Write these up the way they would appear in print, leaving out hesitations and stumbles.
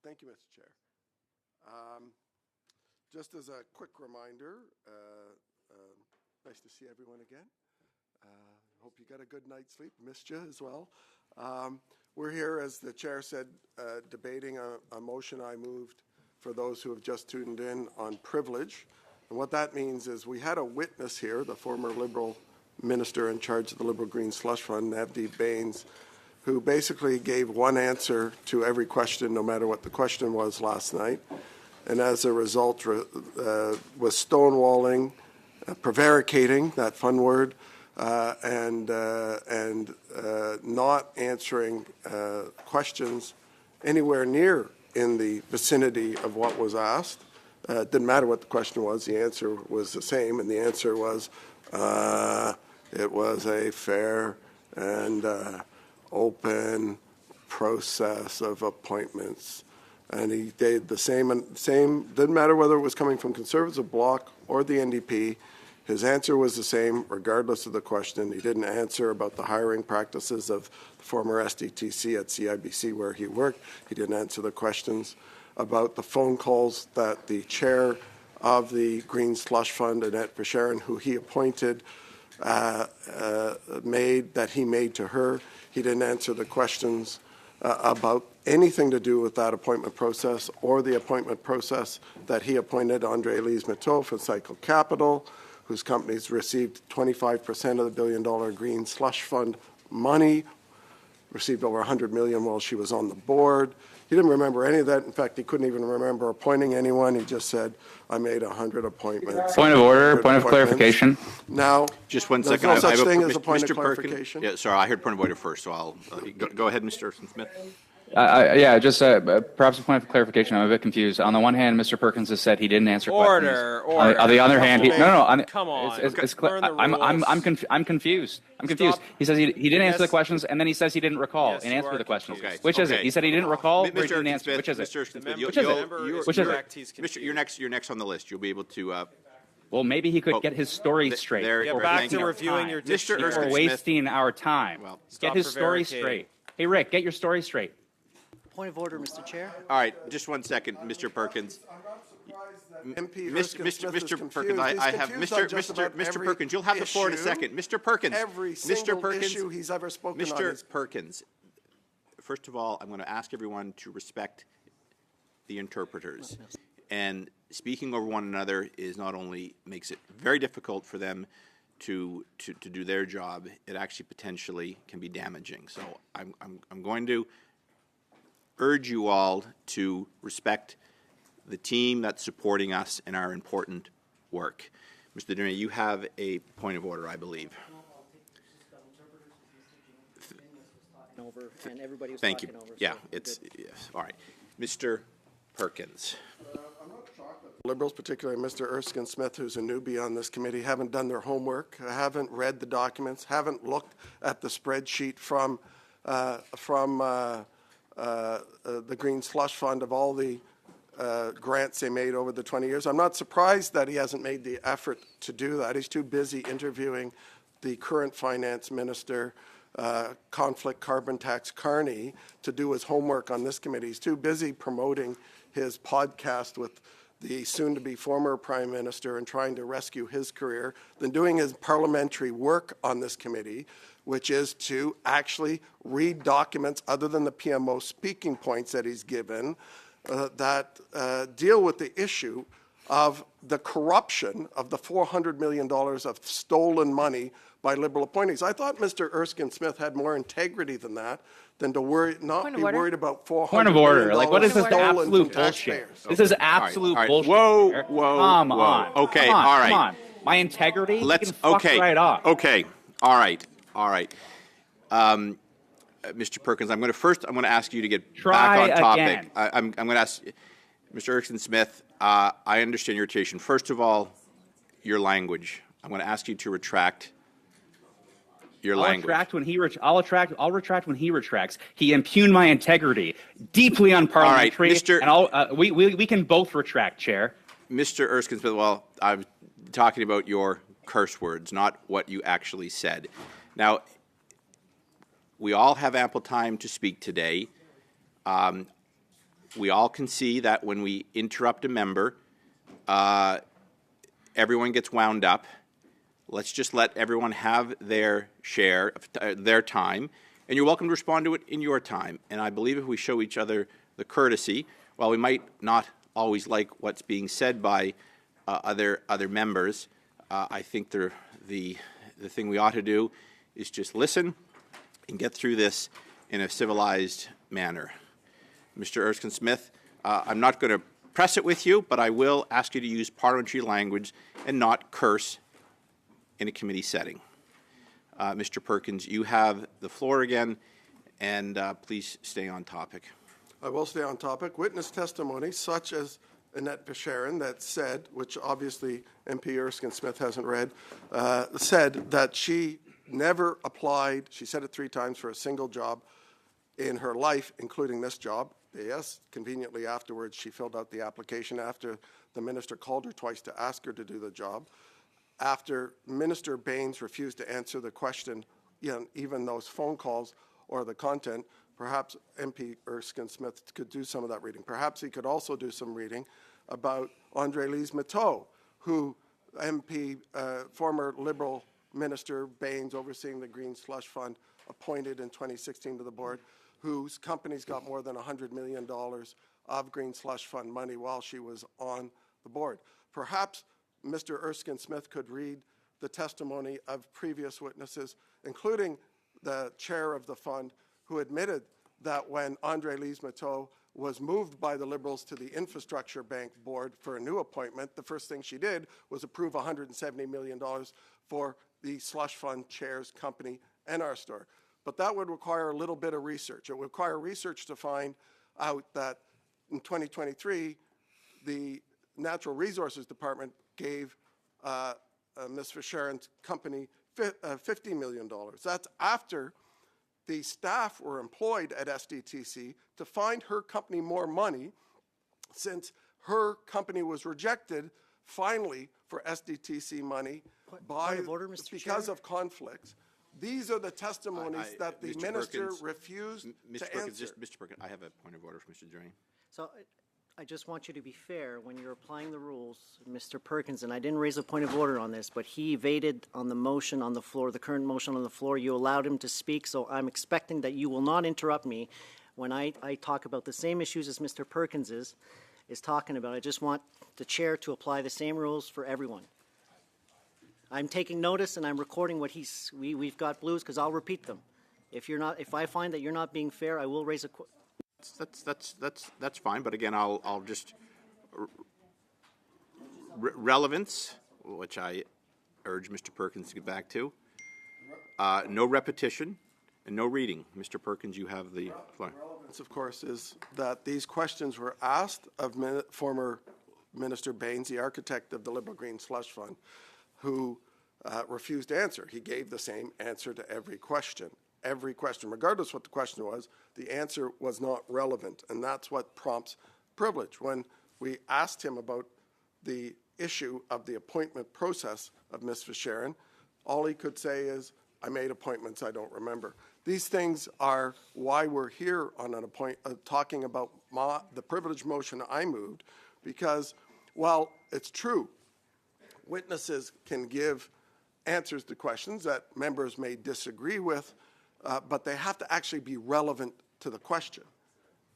Thank you, Mr. Chair. Just as a quick reminder, nice to see everyone again. Hope you got a good night's sleep. Missed you as well. We're here, as the chair said, debating a motion I moved for those who have just tuned in on privilege. And what that means is we had a witness here, the former Liberal minister in charge of the Liberal Green Slush Fund, Navdeep Bains, who basically gave one answer to every question, no matter what the question was last night. And as a result, was stonewalling, prevaricating, that fun word, and not answering questions anywhere near in the vicinity of what was asked. It didn't matter what the question was, the answer was the same, and the answer was it was a fair and open process of appointments. And he did the same, didn't matter whether it was coming from Conservative Bloc or the NDP. His answer was the same, regardless of the question. He didn't answer about the hiring practices of the former SDTC at CIBC where he worked. He didn't answer the questions about the phone calls that the chair of the Green Slush Fund, Annette Verschaeren, who he appointed, made to her. He didn't answer the questions about anything to do with that appointment process or the appointment process that he appointed Andre Lise-Mouton from Cycle Capital, whose companies received 25% of the billion-dollar Green Slush Fund money, received over $100 million while she was on the board. He didn't remember any of that. In fact, he couldn't even remember appointing anyone. He just said, I made 100 appointments. Point of order, point of clarification. Now, just one there's second. no such thing as a Mr. point of Perkins, clarification. yeah, sorry, I heard point of order first, so I'll go ahead, Mr. Smith. Yeah, just perhaps a point of clarification. I'm a bit confused. On the one hand, Mr. Perkins has said he didn't answer questions. Order. On the other hand, come on. I'm confused. He says he didn't answer the questions, and then he says he didn't recall and answer the questions. Okay. Which is it? He said he didn't recall, or he didn't answer. Which is it? Mr. Smith, you're next on the list. You'll be able to. Well, maybe he could get his story straight. Back to reviewing your Mr. We're wasting our time. Well, get his story straight. Hey, Rick, get your story straight. Point of order, Mr. Chair. All right, just 1 second, Mr. Perkins. Mr. Perkins, I have Mr. Perkins. You'll have the floor in a second. Mr. Perkins. Every single issue he's ever spoken on. Mr. Perkins. First of all, I'm going to ask everyone to respect the interpreters. And speaking over one another is not only makes it very difficult for them to do their job, it actually potentially can be damaging. So I'm going to urge you all to respect the team that's supporting us in our important work. Mr. Durnay, you have a point of order, I believe. Thank you. Yeah, it's yes. All right. Mr. Perkins. Liberals, particularly Mr. Erskine Smith, who's a newbie on this committee, haven't done their homework, haven't read the documents, haven't looked at the spreadsheet from the Green Slush Fund of all the grants they made over the 20 years. I'm not surprised that he hasn't made the effort to do that. He's too busy interviewing the current finance minister, conflict carbon tax Carney, to do his homework on this committee. He's too busy promoting his podcast with the soon-to-be former Prime Minister and trying to rescue his career than doing his parliamentary work on this committee, which is to actually read documents other than the PMO speaking points that he's given that deal with the issue of the corruption of the $400 million of stolen money by Liberal appointees. I thought Mr. Erskine Smith had more integrity than that, than to worried about $400 Point of order. million Like, what is this absolute bullshit? This is absolute bullshit. Whoa. Come on. Okay, all right. Come on. My integrity? Let's. You can fuck right off. Okay. All right. Mr. Perkins, I'm going to ask you to get back on topic. I'm going to ask Mr. Erskine Smith. I understand your irritation. First of all, your language. I'm going to ask you to retract your language. I'll retract when he retracts. He impugned my integrity. Deeply unparliamentary. All right, and we can both retract, Chair. Mr. Erskine Smith, well, I'm talking about your curse words, not what you actually said. Now, we all have ample time to speak today. we all can see that when we interrupt a member, everyone gets wound up. Let's just let everyone have their share of their time, and you're welcome to respond to it in your time. And I believe if we show each other the courtesy, while we might not always like what's being said by other members, I think the thing we ought to do is just listen and get through this in a civilized manner. Mr. Erskine-Smith, I'm not going to press it with you, but I will ask you to use parliamentary language and not curse in a committee setting. Mr. Perkins, you have the floor again, and please stay on topic. I will stay on topic. Witness testimony, such as Annette Verschaeren, that said, which obviously MP Erskine-Smith hasn't read, said that she never applied, she said it 3 times, for a single job in her life, including this job. Yes, conveniently afterwards, she filled out the application after the minister called her twice to ask her to do the job. After Minister Baines refused to answer the question, even those phone calls or the content, perhaps MP Erskine-Smith could do some of that reading. Perhaps he could also do some reading about Andre-Lise Matteau, who former Liberal Minister Baines, overseeing the Green Slush Fund, appointed in 2016 to the board, whose company's got more than $100 million of Green Slush Fund money while she was on the board. Perhaps Mr. Erskine-Smith could read the testimony of previous witnesses, including the chair of the fund, who admitted that when Andre-Lise Matteau was moved by the Liberals to the Infrastructure Bank board for a new appointment, the first thing she did was approve $170 million for the slush fund chair's company, NRStor. But that would require a little bit of research. It would require research to find out that in 2023, the Natural Resources Department gave Ms. Verscharen's company $50 million. That's after the staff were employed at SDTC to find her company more money, since her company was rejected finally for SDTC money because of conflicts. These are the testimonies that the Mr. minister Perkins, refused Mr. to Perkins, answer. Mr. Perkins, I have a point of order for Mr. Drain. So I just want you to be fair when you're applying the rules, Mr. Perkins, and I didn't raise a point of order on this, but he evaded on the motion on the floor, the current motion on the floor. You allowed him to speak, so I'm expecting that you will not interrupt me when I talk about the same issues as Mr. Perkins is talking about. I just want the chair to apply the same rules for everyone. I'm taking notice and I'm recording what we've got blues, because I'll repeat them. If I find that you're not being fair, I will raise a That's fine, but again, I'll just relevance, which I urge Mr. Perkins to get back to. No repetition and no reading. Mr. Perkins, you have the floor. Relevance, of course, is that these questions were asked of former Minister Baines, the architect of the Liberal Green Slush Fund, who refused to answer. He gave the same answer to every question. Every question, regardless what the question was, the answer was not relevant, and that's what prompts privilege. When we asked him about the issue of the appointment process of Ms. Verschaeren, all he could say is, I made appointments, I don't remember. These things are why we're here on an talking about the privilege motion I moved, because while it's true, witnesses can give answers to questions that members may disagree with, but they have to actually be relevant to the question.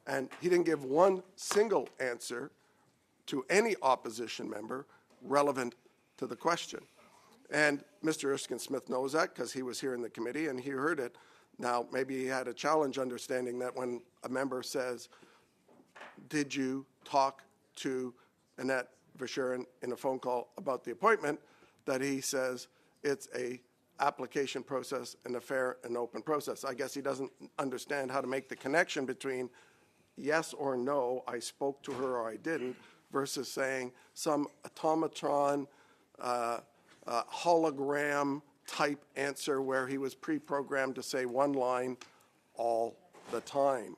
And he didn't give one single answer to any opposition member relevant to the question. And Mr. Erskine-Smith knows that because he was here in the committee and he heard it. Now, maybe he had a challenge understanding that when a member says, did you talk to Annette Verschaeren in a phone call about the appointment, that he says it's a application process and a fair and open process. I guess he doesn't understand how to make the connection between yes or no, I spoke to her or I didn't, versus saying some automatron, hologram type answer where he was pre-programmed to say one line all the time.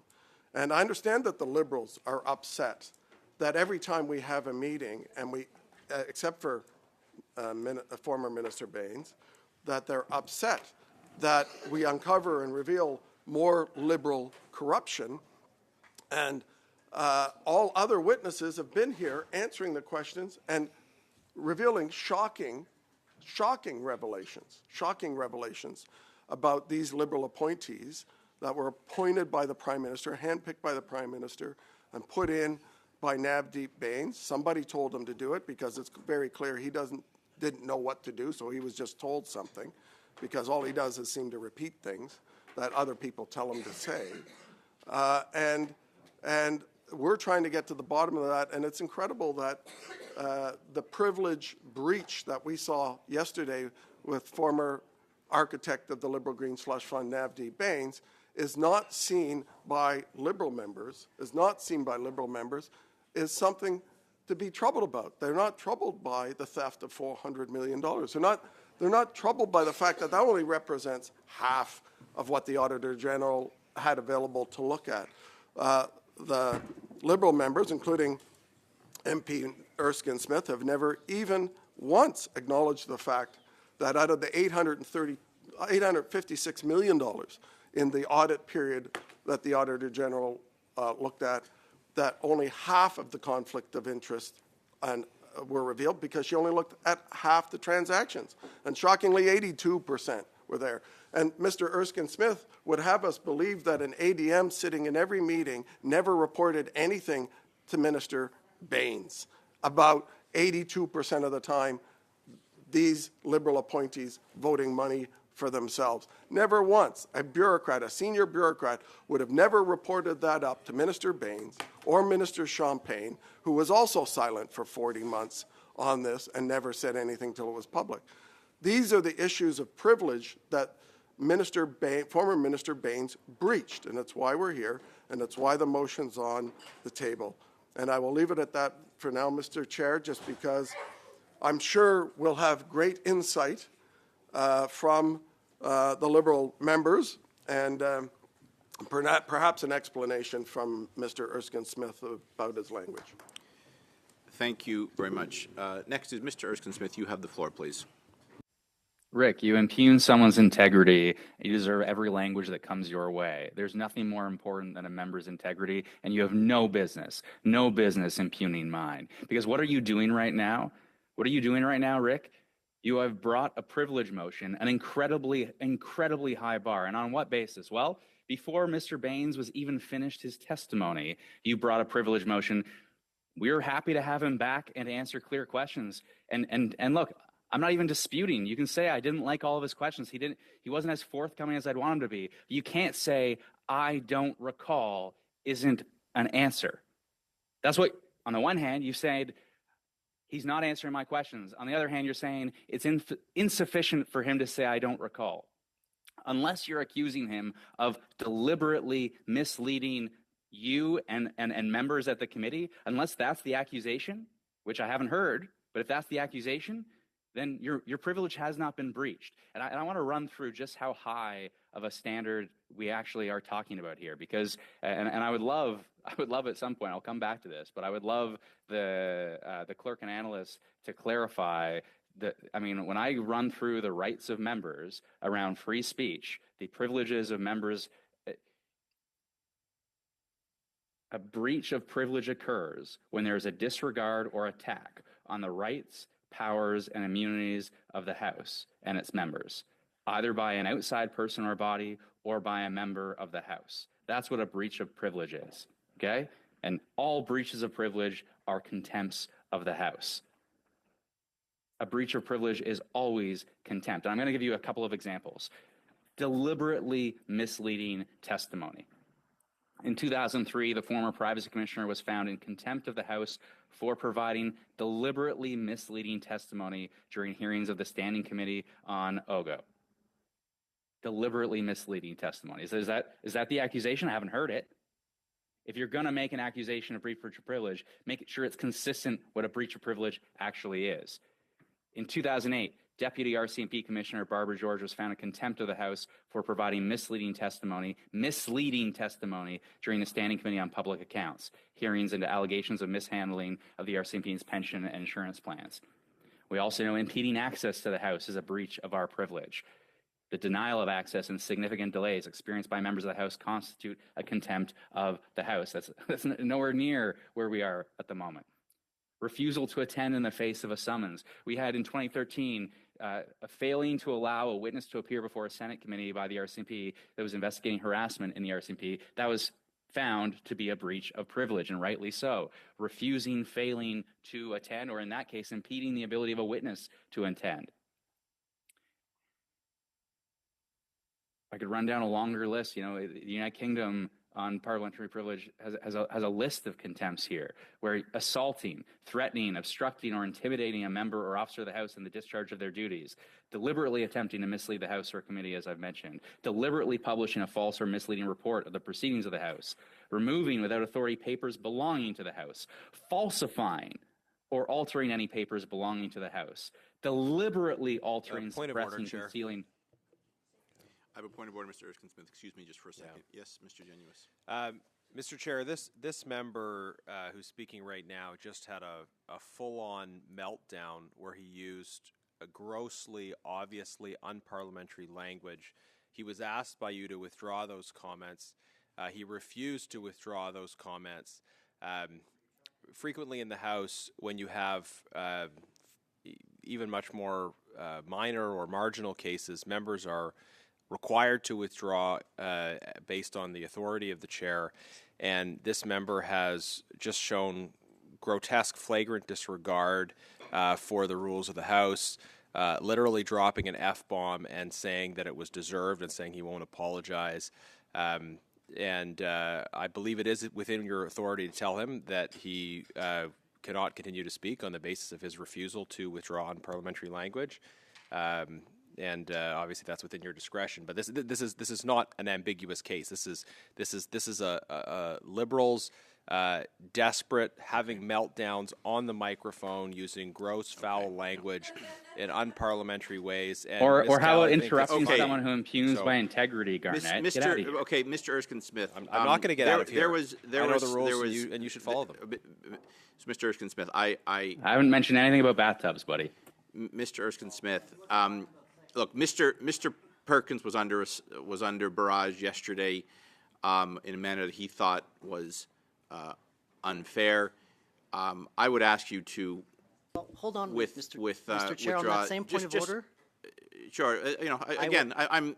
And I understand that the Liberals are upset that every time we have a meeting, and we, except for former Minister Baines, that they're upset that we uncover and reveal more Liberal corruption. And all other witnesses have been here answering the questions and revealing shocking revelations about these Liberal appointees that were appointed by the Prime Minister, handpicked by the Prime Minister, and put in by Navdeep Bains. Somebody told him to do it because it's very clear he didn't know what to do, so he was just told something, because all he does is seem to repeat things that other people tell him to say. And we're trying to get to the bottom of that, and it's incredible that the privilege breach that we saw yesterday with former architect of the Liberal Green Slush Fund, Navdeep Bains, is not seen by Liberal members, is something to be troubled about. They're not troubled by the theft of $400 million. They're not troubled by the fact that that only represents half of what the Auditor General had available to look at. The Liberal members, including MP Erskine Smith, have never even once acknowledged the fact that out of the $856 million in the audit period that the Auditor General looked at, that only half of the conflict of interest were revealed, because she only looked at half the transactions. And shockingly, 82% were there. And Mr. Erskine Smith would have us believe that an ADM sitting in every meeting never reported anything to Minister Bains about 82% of the time these Liberal appointees voting money for themselves. Never once a senior bureaucrat, would have never reported that up to Minister Bains or Minister Champagne, who was also silent for 40 months on this and never said anything till it was public. These are the issues of privilege that former Minister Bains breached, and that's why we're here, and that's why the motion's on the table. And I will leave it at that for now, Mr. Chair, just because I'm sure we'll have great insight from the Liberal members, and perhaps an explanation from Mr. Erskine Smith about his language. Thank you very much. Next is Mr. Erskine Smith. You have the floor, please. Rick, you impugn someone's integrity. You deserve every language that comes your way. There's nothing more important than a member's integrity, and you have no business impugning mine. Because what are you doing right now? What are you doing right now, Rick? You have brought a privilege motion, an incredibly high bar. And on what basis? Well, before Mr. Bains was even finished his testimony, you brought a privilege motion. We're happy to have him back and answer clear questions. And look, I'm not even disputing. You can say I didn't like all of his questions. He wasn't as forthcoming as I'd want him to be. You can't say I don't recall isn't an answer. That's what, on the one hand, you said he's not answering my questions. On the other hand, you're saying it's insufficient for him to say I don't recall. Unless you're accusing him of deliberately misleading you and members at the committee, unless that's the accusation, which I haven't heard, but if that's the accusation, then your privilege has not been breached. And I want to run through just how high of a standard we actually are talking about here, because, and I would love at some point, I'll come back to this, but I would love the clerk and analyst to clarify that. I mean, when I run through the rights of members around free speech, the privileges of members, a breach of privilege occurs when there is a disregard or attack on the rights, powers, and immunities of the House and its members, either by an outside person or body or by a member of the House. That's what a breach of privilege is, okay? And all breaches of privilege are contempts of the House. A breach of privilege is always contempt. And I'm going to give you a couple of examples. Deliberately misleading testimony. In 2003, the former privacy commissioner was found in contempt of the House for providing deliberately misleading testimony during hearings of the Standing Committee on OGO. Deliberately misleading testimony. Is that the accusation? I haven't heard it. If you're going to make an accusation of breach of privilege, make sure it's consistent what a breach of privilege actually is. In 2008, Deputy RCMP Commissioner Barbara George was found in contempt of the House for providing misleading testimony during the Standing Committee on Public Accounts, hearings into allegations of mishandling of the RCMP's pension and insurance plans. We also know impeding access to the House is a breach of our privilege. The denial of access and significant delays experienced by members of the House constitute a contempt of the House. That's nowhere near where we are at the moment. Refusal to attend in the face of a summons. We had in 2013 a failing to allow a witness to appear before a Senate committee by the RCMP that was investigating harassment in the RCMP. That was found to be a breach of privilege, and rightly so. Refusing, failing to attend, or in that case, impeding the ability of a witness to attend. I could run down a longer list. You know, the United Kingdom on parliamentary privilege has a list of contempts here, where assaulting, threatening, obstructing, or intimidating a member or officer of the House in the discharge of their duties, deliberately attempting to mislead the House or committee, as I've mentioned, deliberately publishing a false or misleading report of the proceedings of the House, removing without authority papers belonging to the House, falsifying or altering any papers belonging to the House, deliberately altering, point of order, suppressing, Chair. concealing. I have a point of order, Mr. Erskine-Smith. Excuse me just for a second. Yes, Mr. Genuis. Mr. Chair, this member who's speaking right now just had a full-on meltdown where he used a grossly, obviously unparliamentary language. He was asked by you to withdraw those comments. He refused to withdraw those comments. Frequently in the House, when you have even much more minor or marginal cases, members are required to withdraw based on the authority of the chair, and this member has just shown grotesque, flagrant disregard for the rules of the House, literally dropping an F-bomb and saying that it was deserved and saying he won't apologize. And I believe it is within your authority to tell him that he cannot continue to speak on the basis of his refusal to withdraw on parliamentary language. And obviously that's within your discretion. But this is not an ambiguous case. This is a Liberals desperate, having meltdowns on the microphone, using gross, foul language in unparliamentary ways. And Or how Cal, about I think interrupting Okay. someone who impugns So- my integrity, Garnett? Get out of here. Okay, Mr. Erskine-Smith. I'm not going to get out of here. There was I know the rules, and you should follow them. So Mr. Erskine-Smith, I I haven't mentioned anything about bathtubs, buddy. Mr. Erskine-Smith, look, Mr. Perkins was under barrage yesterday in a manner that he thought was unfair. I would ask you to Hold on, With- Mr. with, Mr. Chair, on withdraw- that same point of just- order. sure. I'm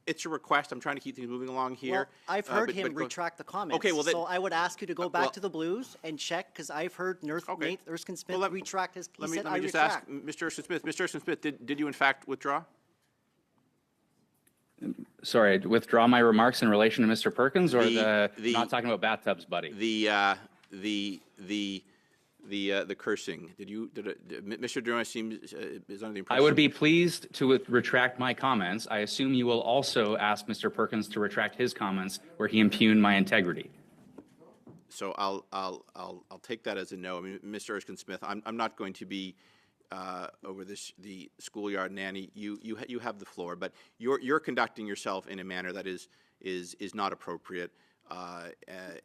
it's a request. I'm trying to keep things moving along here. Well, I've heard but him go- retract the comments. Okay, well, then- so I would ask you to go back well- to the Blues and check, because I've heard Okay. Nate Erskine-Smith Well, let- retract his. He Let me said, let I me just retract. ask Mr. Erskine-Smith. Mr. Erskine-Smith, did you in fact withdraw? Sorry, withdraw my remarks in relation to Mr. Perkins, or The- not talking about bathtubs, buddy. The cursing. Mr. Duran seems is under the impression. I would be pleased to retract my comments. I assume you will also ask Mr. Perkins to retract his comments where he impugned my integrity. So I'll take that as a no. I mean, Mr. Erskine-Smith, I'm not going to be over the schoolyard nanny. You have the floor, but you're conducting yourself in a manner that is not appropriate.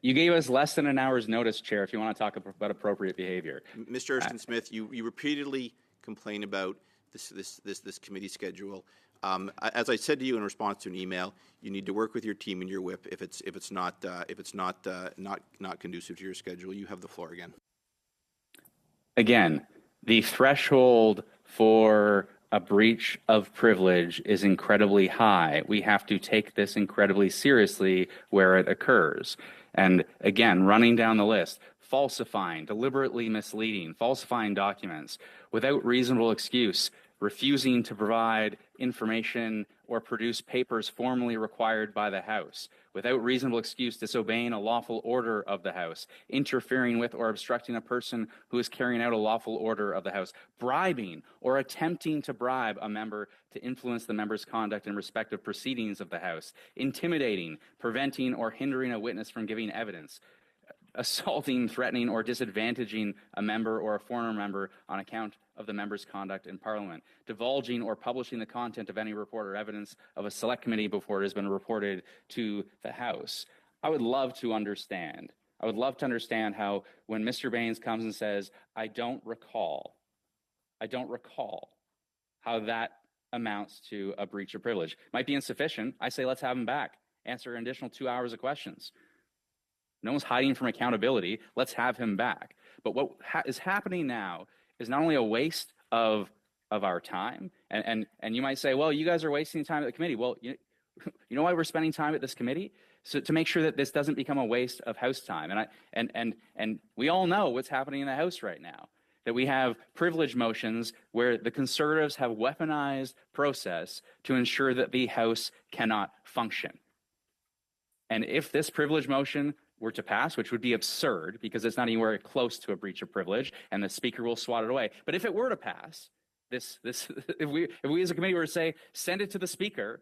You gave us less than an hour's notice, Chair, if you want to talk about appropriate behavior. Mr. Erskine-Smith, you repeatedly complain about this committee schedule. As I said to you in response to an email, you need to work with your team and your whip if it's not conducive to your schedule. You have the floor again. Again, the threshold for a breach of privilege is incredibly high. We have to take this incredibly seriously where it occurs. And again, running down the list, falsifying, deliberately misleading, falsifying documents without reasonable excuse, refusing to provide information or produce papers formally required by the House, without reasonable excuse, disobeying a lawful order of the House, interfering with or obstructing a person who is carrying out a lawful order of the House, bribing or attempting to bribe a member to influence the member's conduct in respect of proceedings of the House, intimidating, preventing, or hindering a witness from giving evidence, assaulting, threatening, or disadvantaging a member or a former member on account of the member's conduct in Parliament, divulging or publishing the content of any report or evidence of a select committee before it has been reported to the House. I would love to understand how when Mr. Baines comes and says, I don't recall how that amounts to a breach of privilege. Might be insufficient. I say let's have him back. Answer an additional 2 hours of questions. No one's hiding from accountability. Let's have him back. But what is happening now is not only a waste of our time, and you might say, well, you guys are wasting time at the committee. Well, you know why we're spending time at this committee? So to make sure that this doesn't become a waste of House time. And we all know what's happening in the House right now, that we have privilege motions where the Conservatives have weaponized process to ensure that the House cannot function. And if this privilege motion were to pass, which would be absurd because it's not anywhere close to a breach of privilege, and the Speaker will swat it away. But if it were to pass, if we as a committee were to say, send it to the Speaker,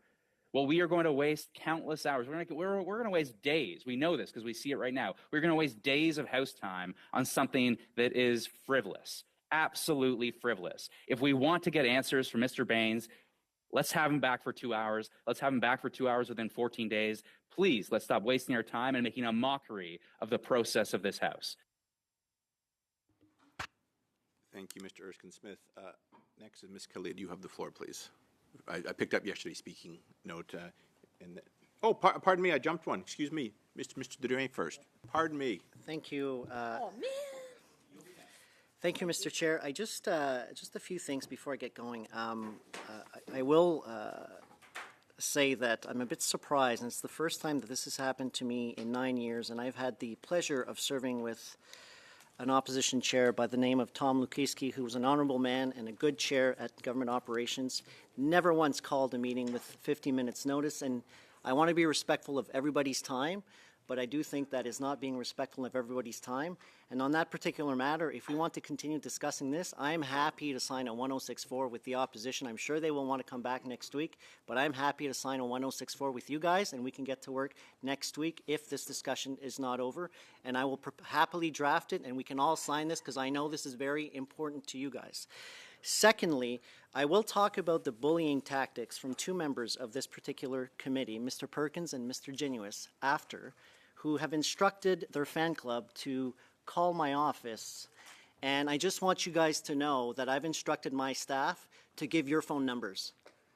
well, we are going to waste countless hours. We're going to waste days. We know this because we see it right now. We're going to waste days of House time on something that is frivolous, absolutely frivolous. If we want to get answers from Mr. Baines, let's have him back for 2 hours. Let's have him back for 2 hours within 14 days. Please, let's stop wasting our time and making a mockery of the process of this House. Thank you, Mr. Erskine-Smith. Next is Ms. Khalid. You have the floor, please. I picked up yesterday's speaking note. Pardon me, I jumped one. Excuse me. Mr. Drouin first. Pardon me. Thank you. Thank you, Mr. Chair. I just a few things before I get going. I will say that I'm a bit surprised, and it's the first time that this has happened to me in 9 years, and I've had the pleasure of serving with an opposition chair by the name of Tom Lukiski, who was an honorable man and a good chair at government operations, never once called a meeting with 50 minutes notice. And I want to be respectful of everybody's time, but I do think that is not being respectful of everybody's time. And on that particular matter, if we want to continue discussing this, I'm happy to sign a 1064 with the opposition. I'm sure they will want to come back next week, but I'm happy to sign a 1064 with you guys, and we can get to work next week if this discussion is not over. And I will happily draft it, and we can all sign this because I know this is very important to you guys. Secondly, I will talk about the bullying tactics from two members of this particular committee, Mr. Perkins and Mr. Genuis, who have instructed their fan club to call my office. And I just want you guys to know that I've instructed my staff to give your phone numbers.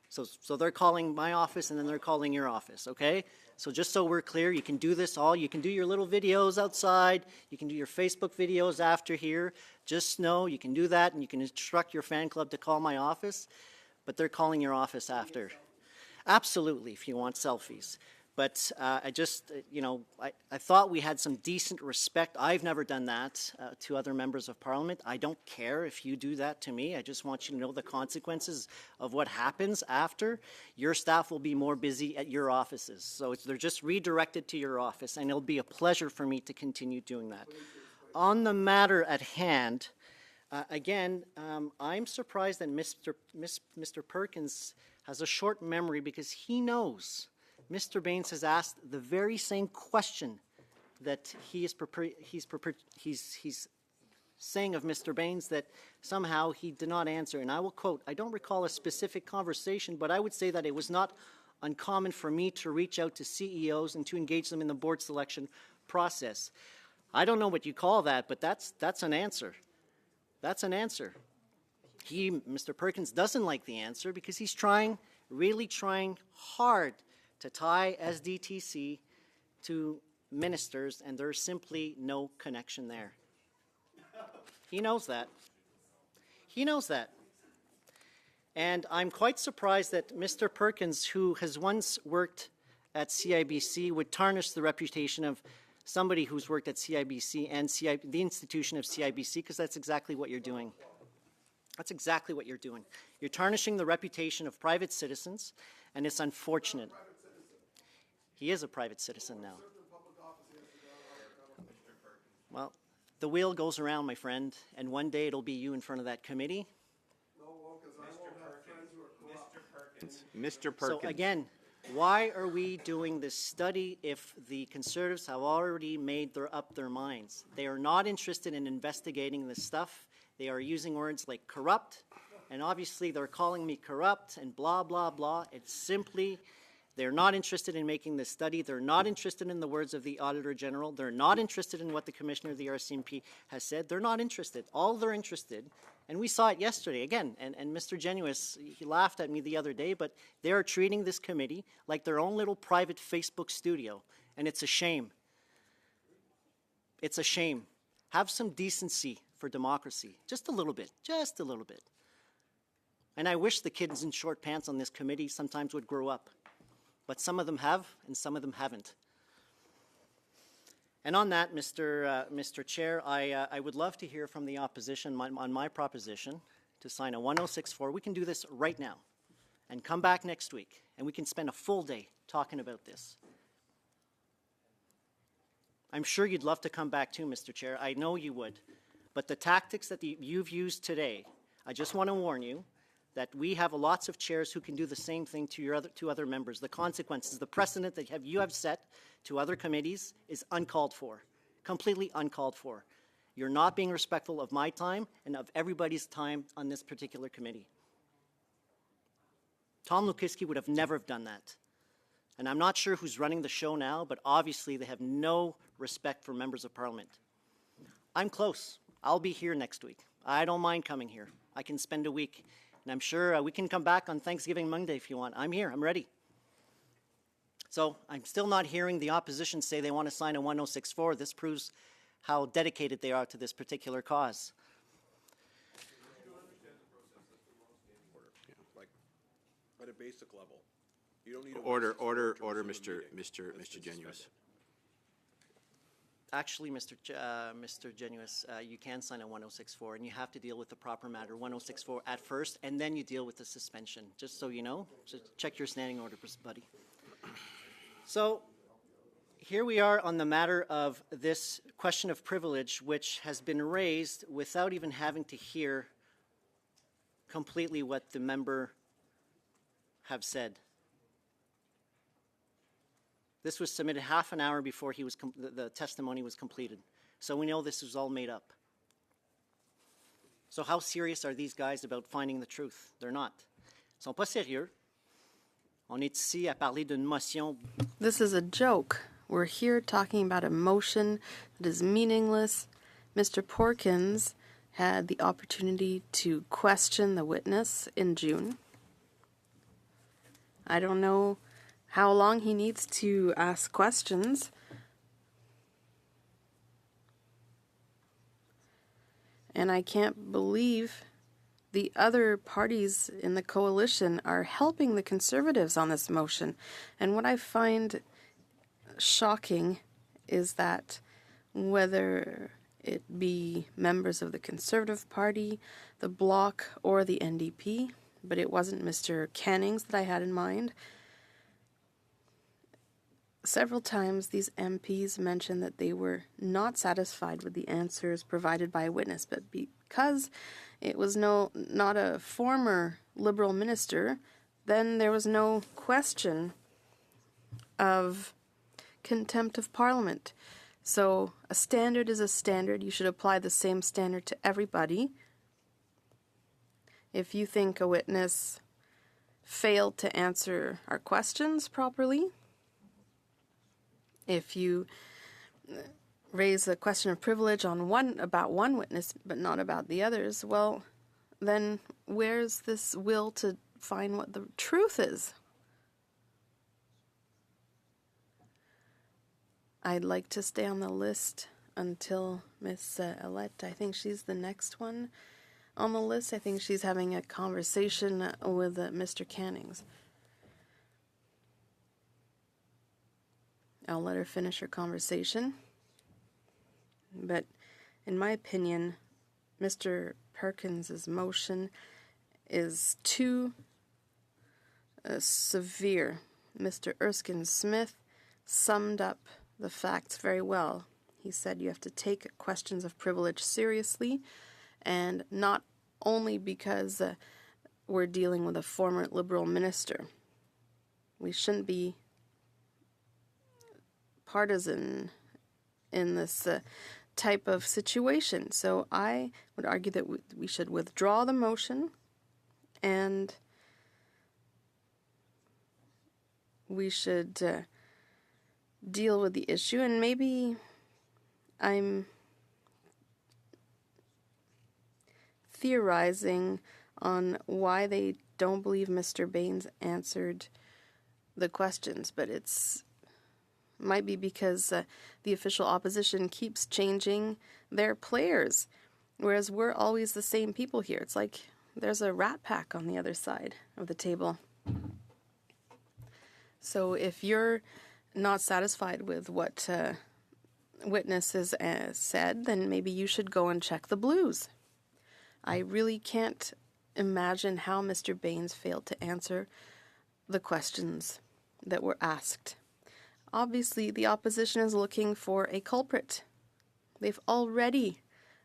So they're calling my office and then they're calling your office, okay? So just so we're clear, you can do this all. You can do your little videos outside. You can do your Facebook videos after here. Just know you can do that, and you can instruct your fan club to call my office, but they're calling your office after. Absolutely, if you want selfies. But I just, I thought we had some decent respect. I've never done that to other members of Parliament. I don't care if you do that to me. I just want you to know the consequences of what happens after. Your staff will be more busy at your offices. So they're just redirected to your office, and it'll be a pleasure for me to continue doing that. On the matter at hand, again, I'm surprised that Mr. Perkins has a short memory because he knows Mr. Baines has asked the very same question that he's saying of Mr. Baines that somehow he did not answer. And I will quote, I don't recall a specific conversation, but I would say that it was not uncommon for me to reach out to CEOs and to engage them in the board selection process. I don't know what you call that, but that's an answer. That's an answer. Mr. Perkins doesn't like the answer because he's really trying hard to tie SDTC to ministers, and there's simply no connection there. He knows that. He knows that. And I'm quite surprised that Mr. Perkins, who has once worked at CIBC, would tarnish the reputation of somebody who's worked at CIBC and the institution of CIBC, because that's exactly what you're doing. That's exactly what you're doing. You're tarnishing the reputation of private citizens, and it's unfortunate. He is a private citizen now. Well, the wheel goes around, my friend, and one day it'll be you in front of that committee. Mr. Perkins. So again, why are we doing this study if the Conservatives have already made up their minds? They are not interested in investigating this stuff. They are using words like corrupt, and obviously they're calling me corrupt and blah, blah, blah. It's simply, they're not interested in making this study. They're not interested in the words of the Auditor General. They're not interested in what the Commissioner of the RCMP has said. They're not interested. All they're interested And we saw it yesterday again. And Mr. Genuis, he laughed at me the other day, but they are treating this committee like their own little private Facebook studio. And it's a shame. It's a shame. Have some decency for democracy. Just a little bit. Just a little bit. And I wish the kids in short pants on this committee sometimes would grow up. But some of them have, and some of them haven't. And on that, Mr. Chair, I would love to hear from the opposition on my proposition to sign a 1064. We can do this right now and come back next week, and we can spend a full day talking about this. I'm sure you'd love to come back too, Mr. Chair. I know you would. But the tactics that you've used today, I just want to warn you that we have lots of chairs who can do the same thing to your other members. The consequences, the precedent that you have set to other committees is uncalled for, completely uncalled for. You're not being respectful of my time and of everybody's time on this particular committee. Tom Lukiski would have never have done that. And I'm not sure who's running the show now, but obviously they have no respect for members of parliament. I'm close. I'll be here next week. I don't mind coming here. I can spend a week. And I'm sure we can come back on Thanksgiving Monday if you want. I'm here. I'm ready. So I'm still not hearing the opposition say they want to sign a 1064. This proves how dedicated they are to this particular cause. Like, at a basic level. You don't need a Order, 164 in terms Mr. of a meeting. Mr. Genuis. Actually, Mr. Genuis, you can sign a 1064, and you have to deal with the proper matter 1064 at first, and then you deal with the suspension. Just so you know, just check your standing order, buddy. So here we are on the matter of this question of privilege, which has been raised without even having to hear completely what the member have said. This was submitted half an hour before the testimony was completed. So we know this was all made up. So how serious are these guys about finding the truth? They're not. Ils sont pas sérieux. On est ici à parler d'une motion. This is a joke. We're here talking about a motion that is meaningless. Mr. Porkins had the opportunity to question the witness in June. I don't know how long he needs to ask questions. And I can't believe the other parties in the coalition are helping the Conservatives on this motion. And what I find shocking is that whether it be members of the Conservative Party, the Bloc, or the NDP, but it wasn't Mr. Cannings that I had in mind. Several times these MPs mentioned that they were not satisfied with the answers provided by a witness, but because it was not a former Liberal minister, then there was no question of contempt of Parliament. So a standard is a standard. You should apply the same standard to everybody. If you think a witness failed to answer our questions properly, if you raise a question of privilege on about one witness but not about the others, well, then where's this will to find what the truth is? I'd like to stay on the list until Miss Alette. I think she's the next one on the list. I think she's having a conversation with Mr. Cannings. I'll let her finish her conversation. But in my opinion, Mr. Perkins's motion is too severe. Mr. Erskine Smith summed up the facts very well. He said you have to take questions of privilege seriously, and not only because we're dealing with a former Liberal minister. We shouldn't be partisan in this type of situation. So I would argue that we should withdraw the motion, and we should deal with the issue. And maybe I'm theorizing on why they don't believe Mr. Baines answered the questions, but might be because the official opposition keeps changing their players, whereas we're always the same people here. It's like there's a rat pack on the other side of the table. So if you're not satisfied with what witnesses said, then maybe you should go and check the blues. I really can't imagine how Mr. Baines failed to answer the questions that were asked. Obviously, the opposition is looking for a culprit. They've already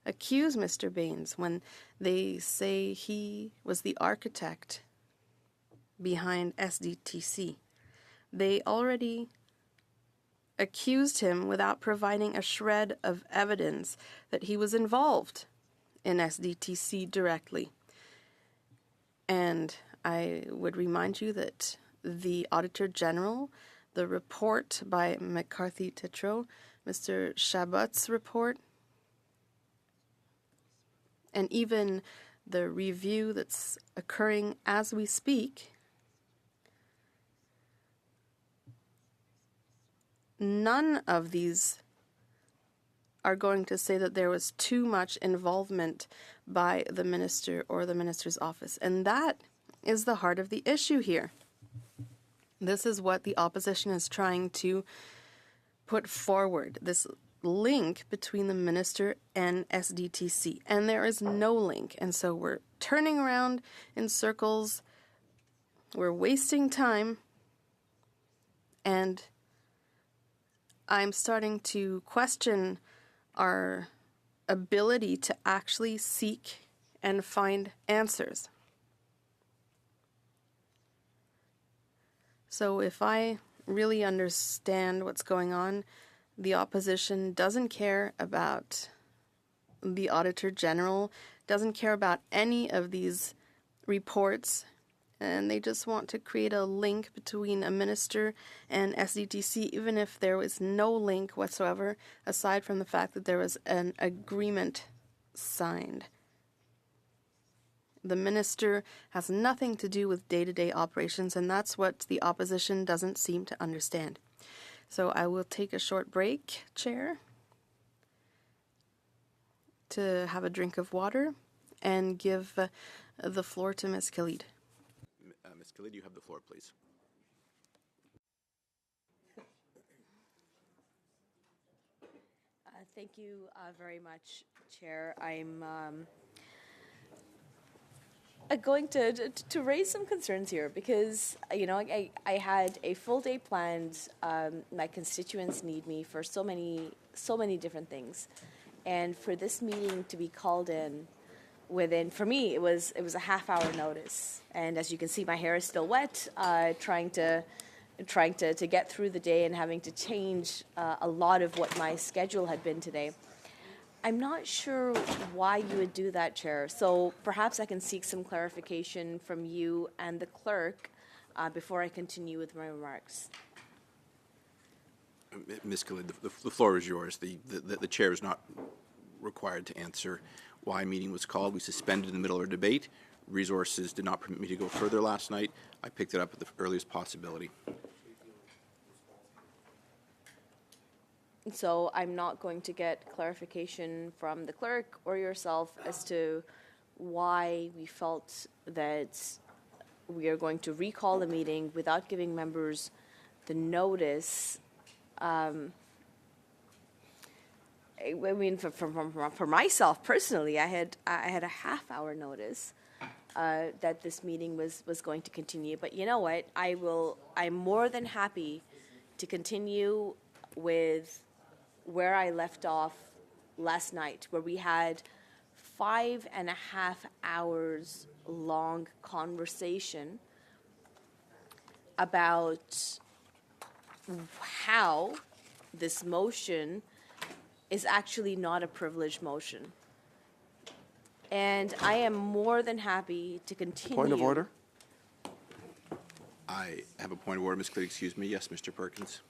accused Mr. Baines when they say he was the architect behind SDTC. They already accused him without providing a shred of evidence that he was involved in SDTC directly. And I would remind you that the Auditor General, the report by McCarthy Tétrault, Mr. Chabot's report, and even the review that's occurring as we speak, none of these are going to say that there was too much involvement by the minister or the minister's office. And that is the heart of the issue here. This is what the opposition is trying to put forward, this link between the minister and SDTC. And there is no link. And so we're turning around in circles. We're wasting time. And I'm starting to question our ability to actually seek and find answers. So if I really understand what's going on, the opposition doesn't care about the Auditor General, doesn't care about any of these reports, and they just want to create a link between a minister and SDTC, even if there was no link whatsoever, aside from the fact that there was an agreement signed. The minister has nothing to do with day-to-day operations, and that's what the opposition doesn't seem to understand. So I will take a short break, Chair, to have a drink of water and give the floor to Ms. Khalid. Ms. Khalid, you have the floor, please. Thank you very much, Chair. I'm going to raise some concerns here because, you know, I had a full day planned. My constituents need me for so many different things. And for this meeting to be called in within, for me, it was a half-hour notice. And as you can see, my hair is still wet, trying to get through the day and having to change a lot of what my schedule had been today. I'm not sure why you would do that, Chair. So perhaps I can seek some clarification from you and the clerk before I continue with my remarks. Ms. Khalid, the floor is yours. The chair is not required to answer why a meeting was called. We suspended in the middle of our debate. Resources did not permit me to go further last night. I picked it up at the earliest possibility. So I'm not going to get clarification from the clerk or yourself as to why we felt that we are going to recall the meeting without giving members the notice. I mean, for myself personally, I had a half-hour notice that this meeting was going to continue. But you know what? I'm more than happy to continue with where I left off last night, where we had 5.5 hours long conversation about how this motion is actually not a privileged motion. And I am more than happy to continue. Point of order? I have a point of order, Ms. Khalid. Excuse me. Yes, Mr. Perkins.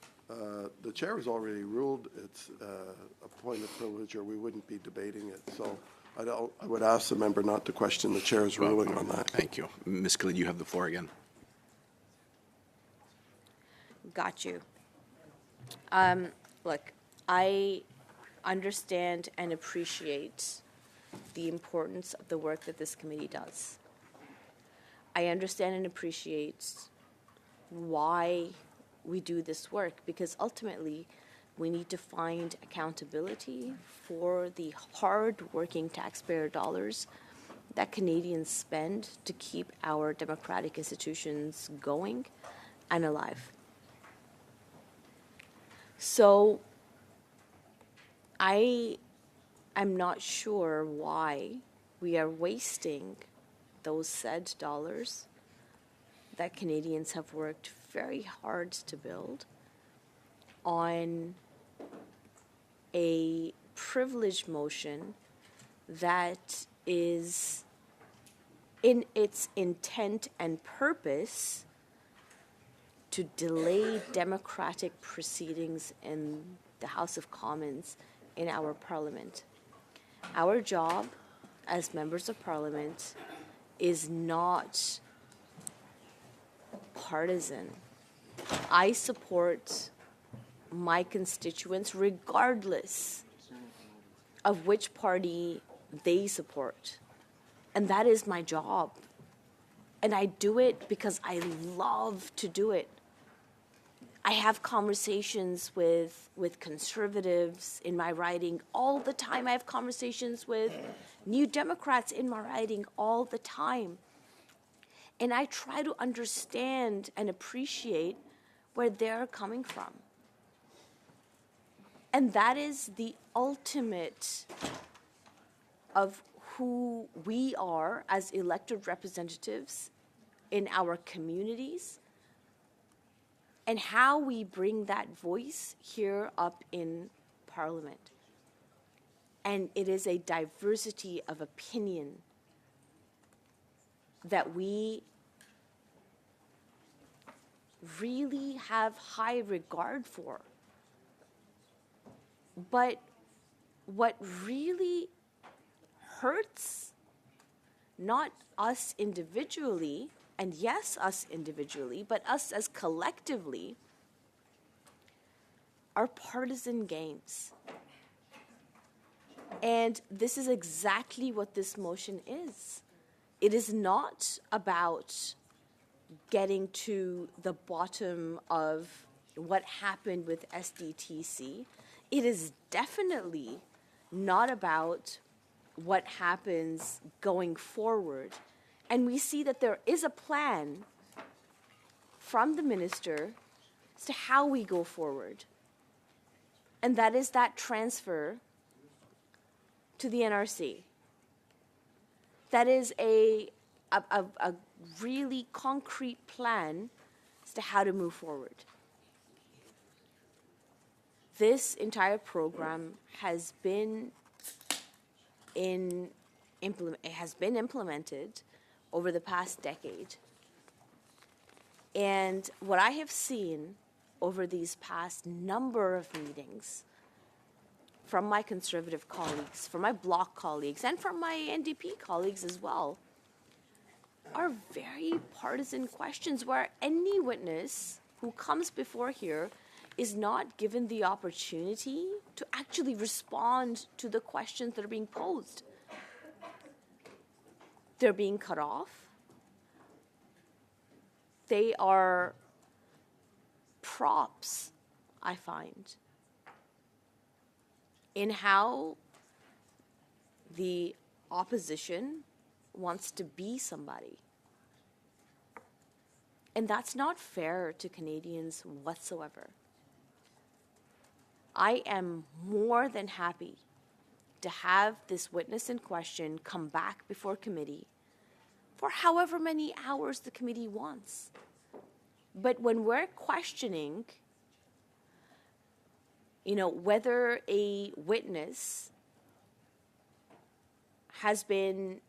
The chair has already ruled it's a point of privilege or we wouldn't be debating it. So I would ask the member not to question the chair's ruling on that. Thank you. Ms. Khalid, you have the floor again. Got you. Look, I understand and appreciate the importance of the work that this committee does. I understand and appreciate why we do this work, because ultimately we need to find accountability for the hard-working taxpayer dollars that Canadians spend to keep our democratic institutions going and alive. So I am not sure why we are wasting those said dollars that Canadians have worked very hard to build on a privilege motion that is, in its intent and purpose, to delay democratic proceedings in the House of Commons in our Parliament. Our job as members of Parliament is not partisan. I support my constituents regardless of which party they support. And that is my job. And I do it because I love to do it. I have conversations with conservatives in my riding all the time. I have conversations with New Democrats in my riding all the time. And I try to understand and appreciate where they're coming from. And that is the ultimate of who we are as elected representatives in our communities, and how we bring that voice here up in Parliament. And it is a diversity of opinion that we really have high regard for. But what really hurts, not us individually, and yes, us individually, but us as collectively, are partisan games. And this is exactly what this motion is. It is not about getting to the bottom of what happened with SDTC. It is definitely not about what happens going forward. And we see that there is a plan from the minister as to how we go forward. And that is that transfer to the NRC. That is a really concrete plan as to how to move forward. This entire program has been implemented over the past decade. And what I have seen over these past number of meetings from my Conservative colleagues, from my Bloc colleagues, and from my NDP colleagues as well, are very partisan questions where any witness who comes before here is not given the opportunity to actually respond to the questions that are being posed. They're being cut off. They are props, I find, in how the opposition wants to be somebody. And that's not fair to Canadians whatsoever. I am more than happy to have this witness in question come back before committee for however many hours the committee wants. But when we're questioning, whether a witness has been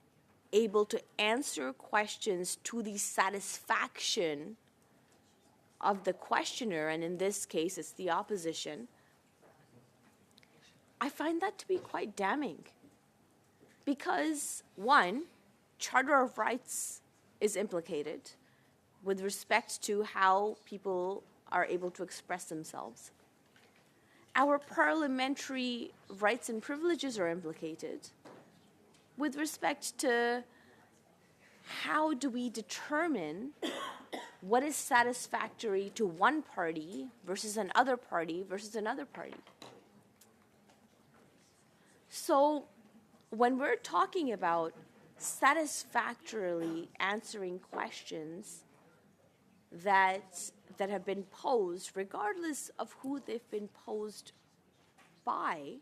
able to answer questions to the satisfaction of the questioner, and in this case it's the opposition, I find that to be quite damning. Because, one, Charter of Rights is implicated with respect to how people are able to express themselves. Our parliamentary rights and privileges are implicated with respect to how do we determine what is satisfactory to one party versus another party versus another party. So when we're talking about satisfactorily answering questions that have been posed, regardless of who they've been posed by,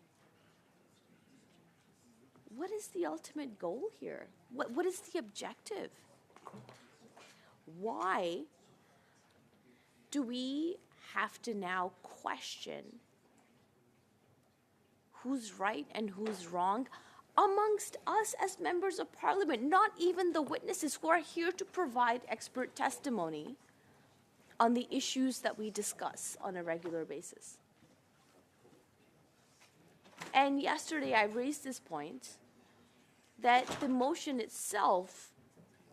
what is the ultimate goal here? What is the objective? Why do we have to now question who's right and who's wrong amongst us as members of parliament, not even the witnesses who are here to provide expert testimony on the issues that we discuss on a regular basis? And yesterday I raised this point that the motion itself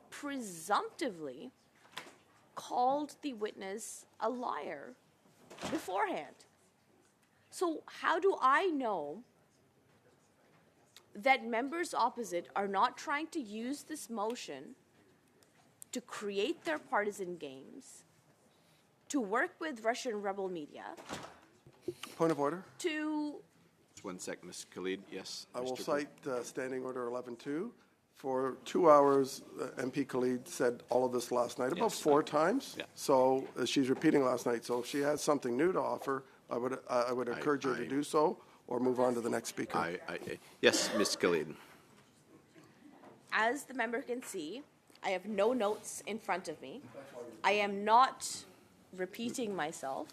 presumptively called the witness a liar beforehand. So how do I know that members opposite are not trying to use this motion to create their partisan games, to work with Russian rebel media, Point of order. to... Just 1 second, Ms. Khalid. Yes. I will Mr. cite Standing Order 11.2. For 2 hours, MP Khalid said all of this last night, about Yes, 4 times. yeah. So she's repeating last night. So if she has something new to offer, I would encourage her to do so or move on to the next speaker. Yes, Ms. Khalid. As the member can see, I have no notes in front of me. I am not repeating myself.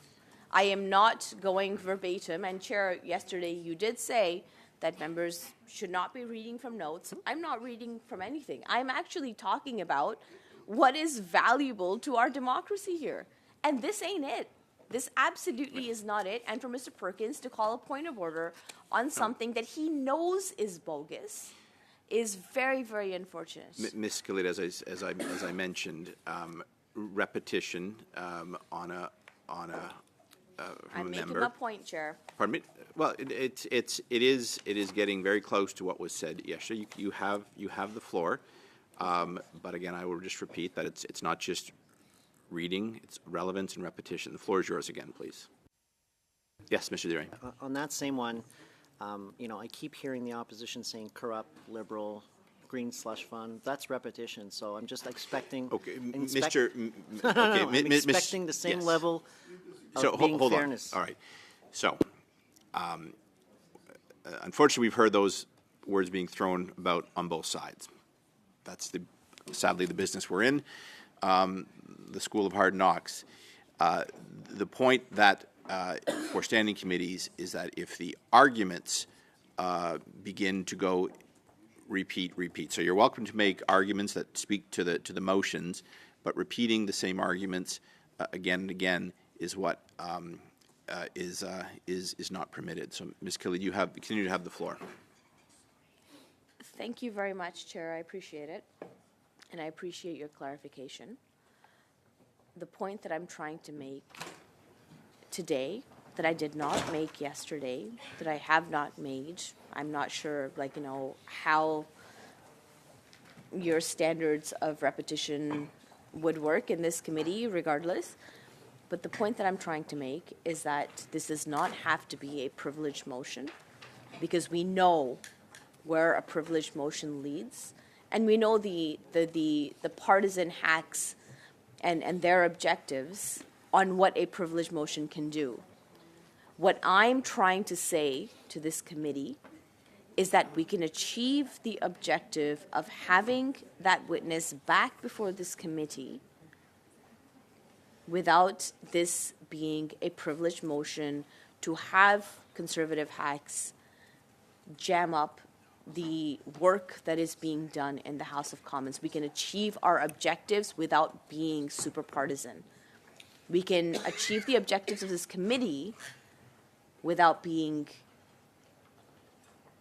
I am not going verbatim. And Chair, yesterday you did say that members should not be reading from notes. I'm not reading from anything. I'm actually talking about what is valuable to our democracy here. And this ain't it. This absolutely is not it. And for Mr. Perkins to call a point of order on something that he knows is bogus is very, very unfortunate. Ms. Khalid, as I mentioned, repetition on a I'm making member. a point, Chair. Pardon me. Well, it is getting very close to what was said yesterday. You have the floor, but again, I will just repeat that it's not just reading; it's relevance and repetition. The floor is yours again, please. Yes, Mr. Deering. On that same one, I keep hearing the opposition saying corrupt, liberal, green slush fund. That's repetition. So I'm just expecting. Okay, Mr. Okay, I'm expecting the same yes. level of So being hold fairness. on. All right. So, unfortunately, we've heard those words being thrown about on both sides. That's sadly the business we're in, the school of hard knocks. The point that for standing committees is that if the arguments begin to go repeat. So you're welcome to make arguments that speak to the motions, but repeating the same arguments again and again is what is not permitted. So, Ms. Khalid, you continue to have the floor. Thank you very much, Chair. I appreciate it. And I appreciate your clarification. The point that I'm trying to make today, that I did not make yesterday, that I have not made, I'm not sure, how your standards of repetition would work in this committee, regardless. But the point that I'm trying to make is that this does not have to be a privileged motion, because we know where a privileged motion leads, and we know the partisan hacks and their objectives on what a privileged motion can do. What I'm trying to say to this committee is that we can achieve the objective of having that witness back before this committee without this being a privileged motion to have conservative hacks jam up the work that is being done in the House of Commons. We can achieve our objectives without being super partisan. We can achieve the objectives of this committee without being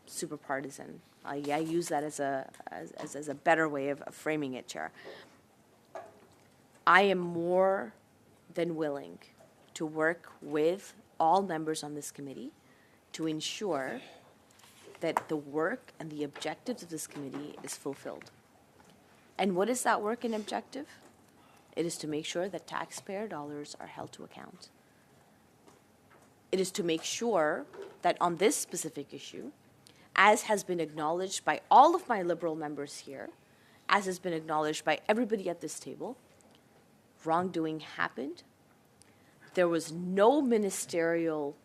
super partisan. I use that as a better way of framing it, Chair. I am more than willing to work with all members on this committee to ensure that the work and the objectives of this committee is fulfilled. And what is that work and objective? It is to make sure that taxpayer dollars are held to account. It is to make sure that on this specific issue, as has been acknowledged by all of my Liberal members here, as has been acknowledged by everybody at this table, wrongdoing happened. There was no ministerial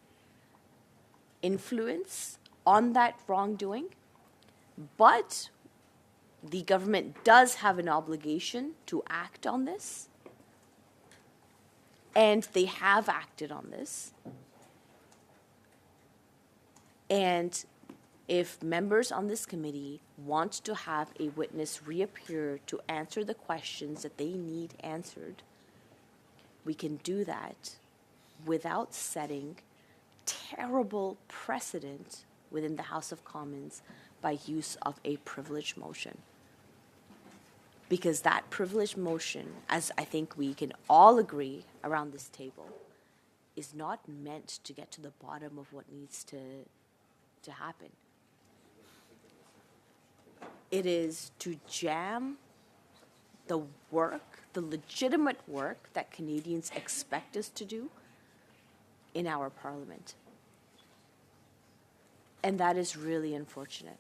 influence on that wrongdoing, but the government does have an obligation to act on this, and they have acted on this. And if members on this committee want to have a witness reappear to answer the questions that they need answered, we can do that without setting terrible precedent within the House of Commons by use of a privilege motion. Because that privilege motion, as I think we can all agree around this table, is not meant to get to the bottom of what needs to happen. It is to jam the work, the legitimate work that Canadians expect us to do in our parliament. And that is really unfortunate.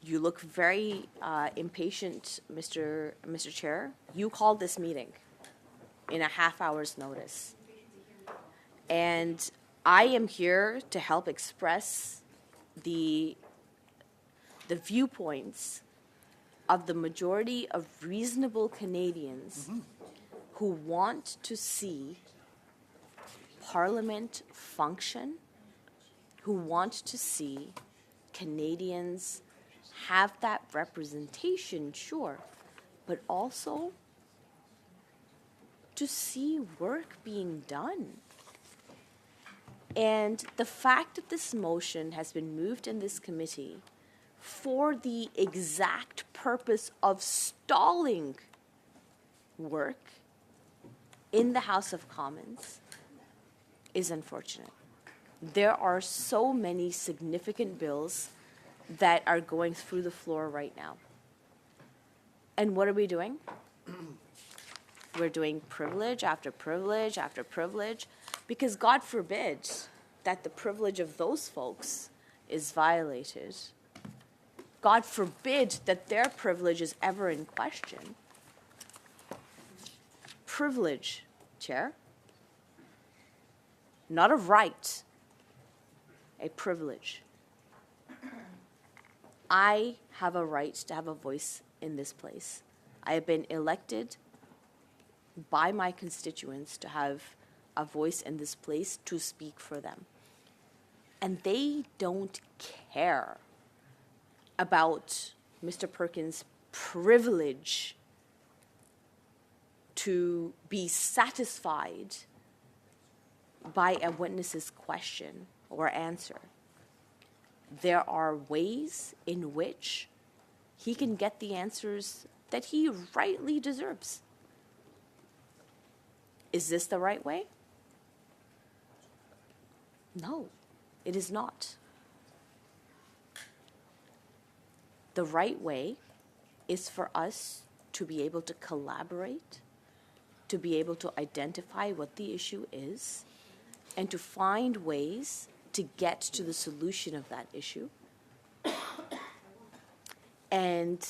You look very impatient, Mr. Chair. You called this meeting in a half hour's notice. And I am here to help express the viewpoints of the majority of reasonable Canadians who want to see Parliament function, who want to see Canadians have that representation, sure, but also to see work being done. And the fact that this motion has been moved in this committee for the exact purpose of stalling work in the House of Commons is unfortunate. There are so many significant bills that are going through the floor right now. And what are we doing? We're doing privilege after privilege after privilege, because God forbid that the privilege of those folks is violated. God forbid that their privilege is ever in question. Privilege, Chair. Not a right, a privilege. I have a right to have a voice in this place. I have been elected by my constituents to have a voice in this place to speak for them. And they don't care about Mr. Perkins' privilege to be satisfied by a witness's question or answer. There are ways in which he can get the answers that he rightly deserves. Is this the right way? No, it is not. The right way is for us to be able to collaborate, to be able to identify what the issue is, and to find ways to get to the solution of that issue. And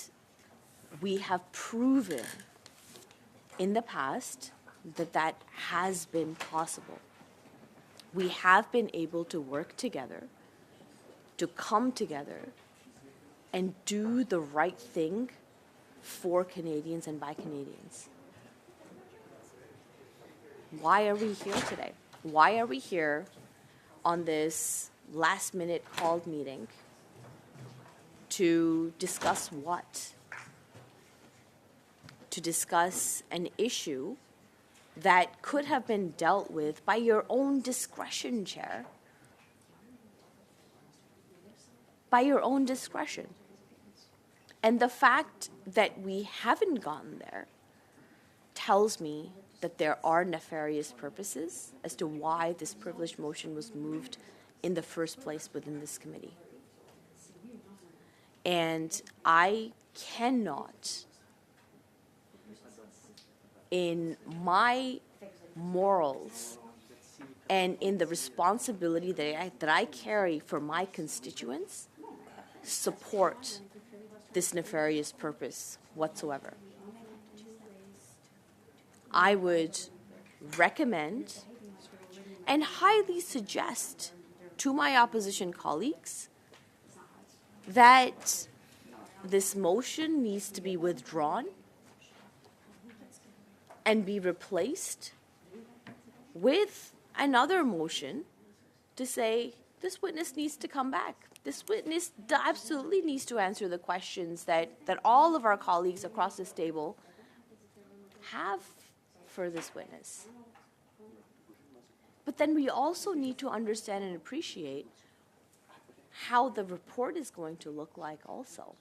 we have proven in the past that that has been possible. We have been able to work together, to come together, and do the right thing for Canadians and by Canadians. Why are we here today? Why are we here on this last-minute called meeting to discuss what? To discuss an issue that could have been dealt with by your own discretion, Chair. by your own discretion. And the fact that we haven't gotten there tells me that there are nefarious purposes as to why this privileged motion was moved in the first place within this committee. And I cannot, in my morals and in the responsibility that I carry for my constituents, support this nefarious purpose whatsoever. I would recommend and highly suggest to my opposition colleagues that this motion needs to be withdrawn and be replaced with another motion to say this witness needs to come back. This witness absolutely needs to answer the questions that all of our colleagues across this table have for this witness. But then we also need to understand and appreciate how the report is going to look like also.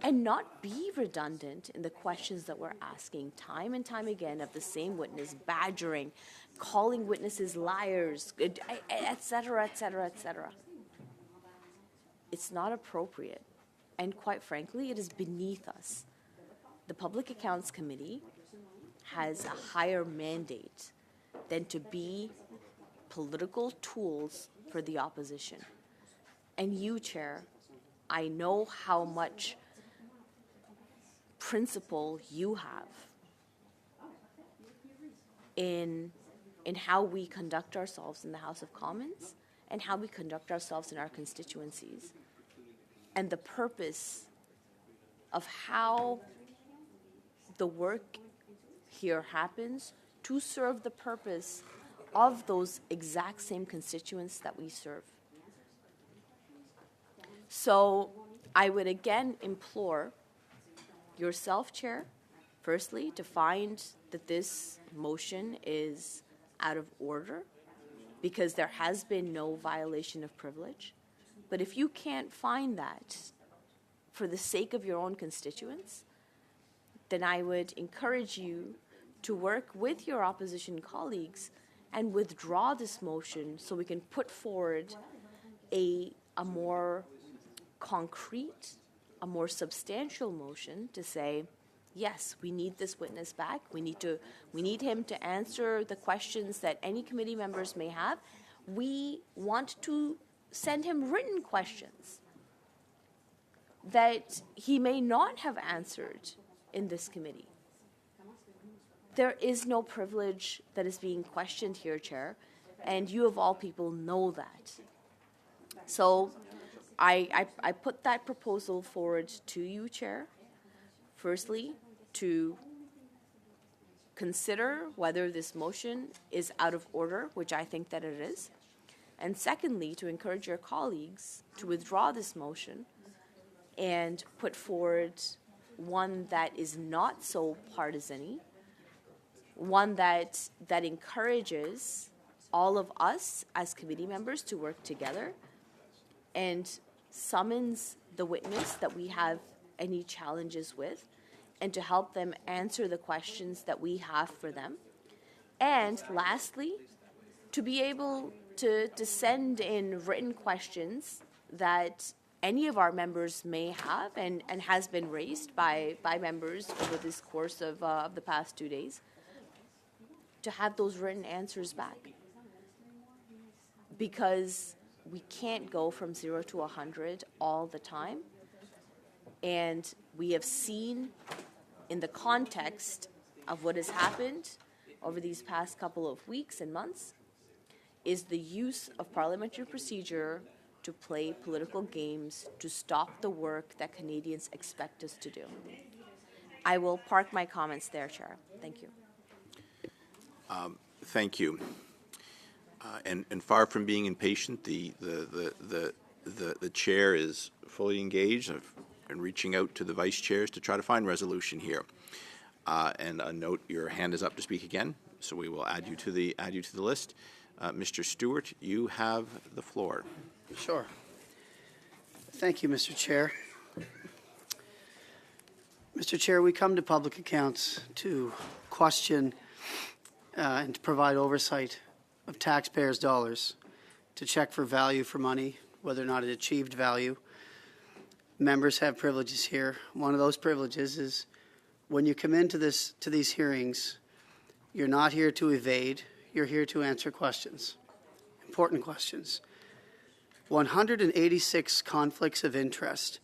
And not be redundant in the questions that we're asking time and time again of the same witness, badgering, calling witnesses liars, et cetera, et cetera, et cetera. It's not appropriate. And quite frankly, it is beneath us. The Public Accounts Committee has a higher mandate than to be political tools for the opposition. And you, Chair, I know how much principle you have in how we conduct ourselves in the House of Commons and how we conduct ourselves in our constituencies, and the purpose of how the work here happens to serve the purpose of those exact same constituents that we serve. So I would again implore yourself, Chair, firstly, to find that this motion is out of order because there has been no violation of privilege. But if you can't find that for the sake of your own constituents, then I would encourage you to work with your opposition colleagues and withdraw this motion so we can put forward a more concrete, a more substantial motion to say, yes, we need this witness back. We need him to answer the questions that any committee members may have. We want to send him written questions that he may not have answered in this committee. There is no privilege that is being questioned here, Chair, and you of all people know that. So I put that proposal forward to you, Chair, firstly, to consider whether this motion is out of order, which I think that it is, and secondly, to encourage your colleagues to withdraw this motion and put forward one that is not so partisan-y, one that encourages all of us as committee members to work together and summons the witness that we have any challenges with and to help them answer the questions that we have for them. And lastly, to be able to send in written questions that any of our members may have and has been raised by members over this course of the past 2 days, to have those written answers back. Because we can't go from 0 to 100 all the time. And we have seen in the context of what has happened over these past couple of weeks and months is the use of parliamentary procedure to play political games to stop the work that Canadians expect us to do. I will park my comments there, Chair. Thank you. Thank you. And far from being impatient, the chair is fully engaged and reaching out to the vice chairs to try to find resolution here. And a note, your hand is up to speak again, so we will add you to the list. Mr. Stewart, you have the floor. Sure. Thank you, Mr. Chair. Mr. Chair, we come to public accounts to question and to provide oversight of taxpayers' dollars, to check for value for money, whether or not it achieved value. Members have privileges here. One of those privileges is when you come into these hearings, you're not here to evade, you're here to answer questions, important questions. 186 conflicts of interest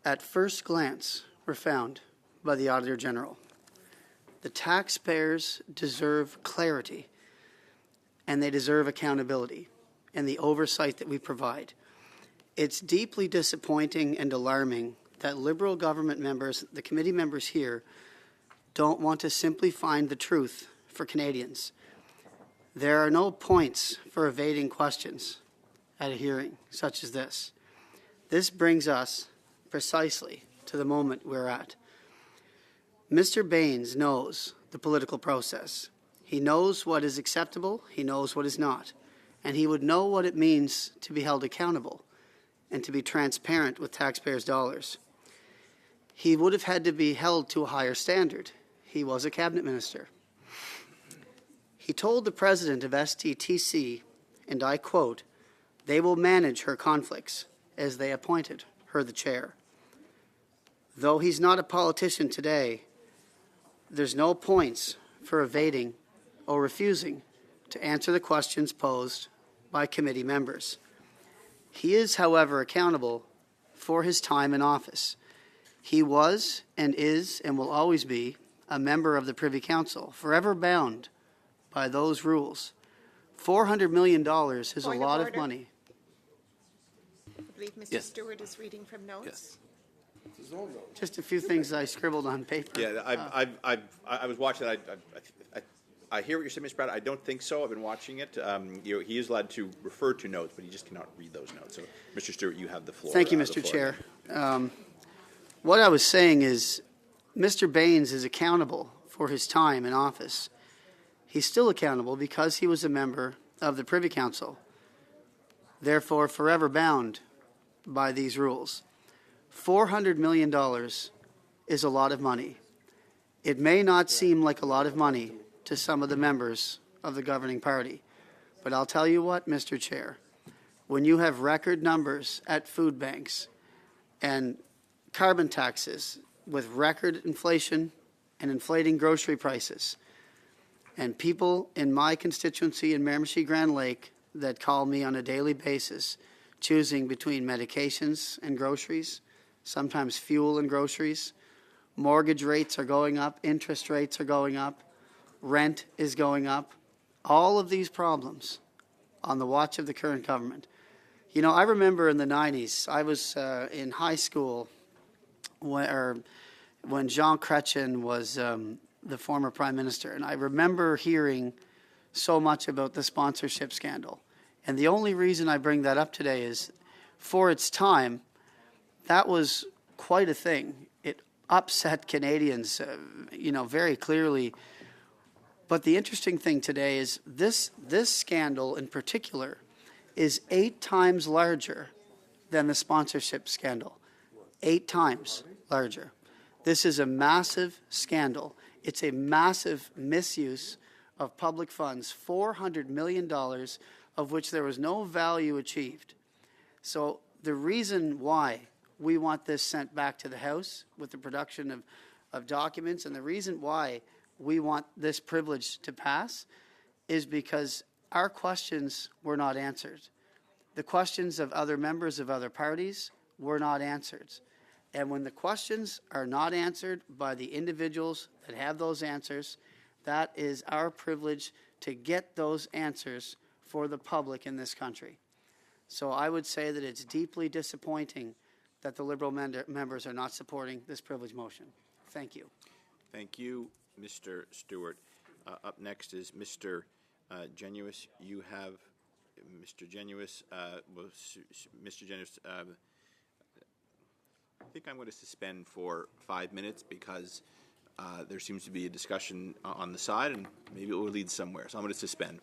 at first glance were found by the Auditor General. The taxpayers deserve clarity, and they deserve accountability and the oversight that we provide. It's deeply disappointing and alarming that Liberal government members, the committee members here, don't want to simply find the truth for Canadians. There are no points for evading questions at a hearing such as this. This brings us precisely to the moment we're at. Mr. Baines knows the political process. He knows what is acceptable, he knows what is not, and he would know what it means to be held accountable and to be transparent with taxpayers' dollars. He would have had to be held to a higher standard. He was a cabinet minister. He told the president of STTC, and I quote, "They will manage her conflicts as they appointed her the chair." Though he's not a politician today, there's no points for evading or refusing to answer the questions posed by committee members. He is, however, accountable for his time in office. He was and is and will always be a member of the Privy Council, forever bound by those rules. $400 million is a lot of money. I believe Mr. Yes. Stewart is reading from notes. Just a few things I scribbled on paper. Yeah, I was watching it. I hear what you're saying, Mr. Pratt. I don't think so. I've been watching it. He is allowed to refer to notes, but he just cannot read those notes. So, Mr. Stewart, you have the floor. Thank you, the Mr. floor. Chair. What I was saying is Mr. Baines is accountable for his time in office. He's still accountable because he was a member of the Privy Council, therefore forever bound by these rules. $400 million is a lot of money. It may not seem like a lot of money to some of the members of the governing party, but I'll tell you what, Mr. Chair, when you have record numbers at food banks and carbon taxes with record inflation and inflating grocery prices, and people in my constituency in Miramichi-Grand Lake that call me on a daily basis choosing between medications and groceries, sometimes fuel and groceries, mortgage rates are going up, interest rates are going up, rent is going up, all of these problems on the watch of the current government. You know, I remember in the 90s, I was in high school when Jean Chrétien was the former prime minister, and I remember hearing so much about the sponsorship scandal. And the only reason I bring that up today is, for its time, that was quite a thing. It upset Canadians, very clearly. But the interesting thing today is this scandal in particular is 8 times larger than the sponsorship scandal. 8 times larger. This is a massive scandal. It's a massive misuse of public funds, $400 million of which there was no value achieved. So the reason why we want this sent back to the House with the production of documents, and the reason why we want this privilege to pass is because our questions were not answered. The questions of other members of other parties were not answered. And when the questions are not answered by the individuals that have those answers, that is our privilege to get those answers for the public in this country. So I would say that it's deeply disappointing that the Liberal members are not supporting this privilege motion. Thank you. Thank you, Mr. Stewart. Up next is Mr. Genuis. You have Mr. Genuis. Mr. Genuis, I think I'm going to suspend for 5 minutes because there seems to be a discussion on the side, and maybe it will lead somewhere. So I'm going to suspend.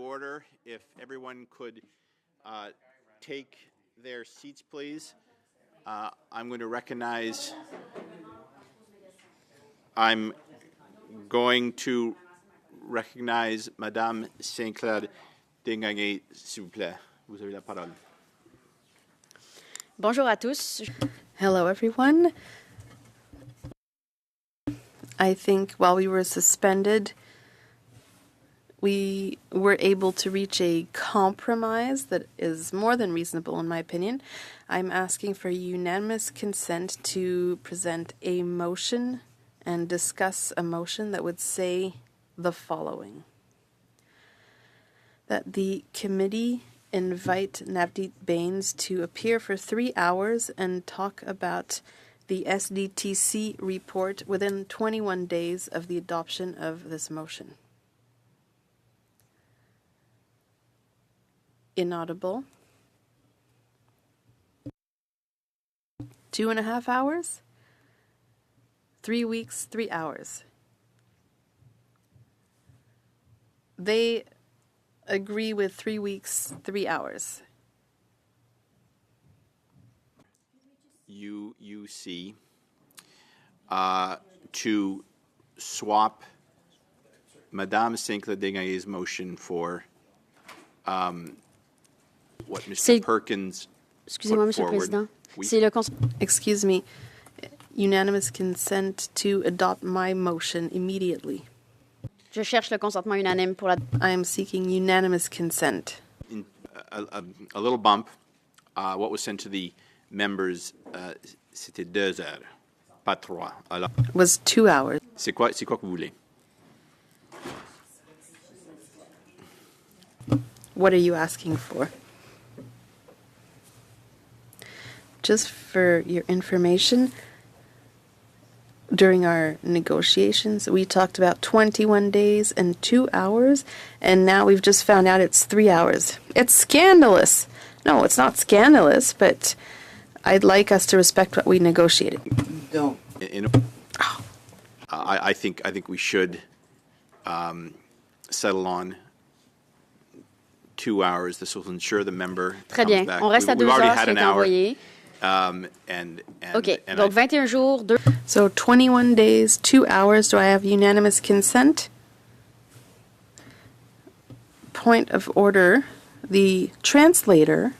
Order, if everyone could take their seats, please. I'm going to recognize Madame Saint-Claude Desgagnés, s'il vous plaît. Vous avez la parole. Bonjour à tous. Hello, everyone. I think while we were suspended, we were able to reach a compromise that is more than reasonable, in my opinion. I'm asking for unanimous consent to present a motion and discuss a motion that would say the following: that the committee invite Navdeep Bains to appear for 3 hours and talk about the SDTC report within 21 days of the adoption of this motion. Inaudible. 2.5 hours? 3 weeks, 3 hours. They agree with 3 weeks, 3 hours. UUC to swap Madame Saint-Claude Desgagnés' motion for what Mr. Perkins Excusez-moi, put Monsieur le forward. Président. Oui. C'est le Excuse me. Unanimous consent to adopt my motion immediately. Je cherche le consentement unanime pour la. I am seeking unanimous consent. A little bump. What was sent to the members, c'était 2 heures, pas 3. Alors, Was 2 hours. c'est quoi que vous voulez? What are you asking for? Just for your information, during our negotiations, we talked about 21 days and 2 hours, and now we've just found out it's 3 hours. It's scandalous. No, it's not scandalous, but I'd like us to respect what we negotiated. Don't. I think we should settle on 2 hours. This will ensure the member Très comes bien. back. On reste à 2 We've already heures, had c'est an hour. envoyé. And OK. and Donc, I- 21 jours, 2. So 21 days, 2 hours. Do I have unanimous consent? Point of order. The translator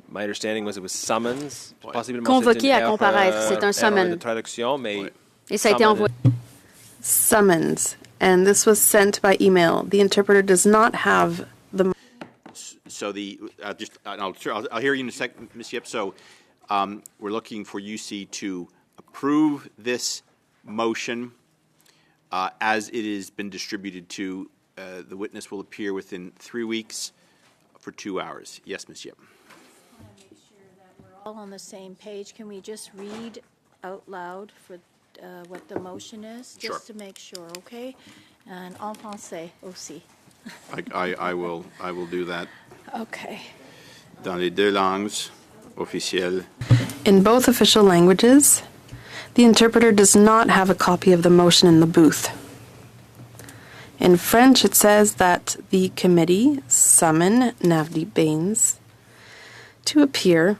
My understanding was it was summons. Possiblement, Convoqué c'est une à erreur, comparaître. C'est un erreur summon. de traduction, mais Et ça a été summon. envoyé. summons. and this was sent by email. The interpreter does not have the. So I'll hear you in a second, Ms. Yip. So we're looking for UC to approve this motion as it has been distributed to the witness will appear within 3 weeks for 2 hours. Yes, Ms. Yip. All on the same page. Can we just read out loud for what the motion is? Sure. Just to make sure, okay? And en français aussi. I will do that Okay. dans les deux langues officielles. In both official languages, the interpreter does not have a copy of the motion in the booth. In French, it says that the committee summon Navdeep Bains to appear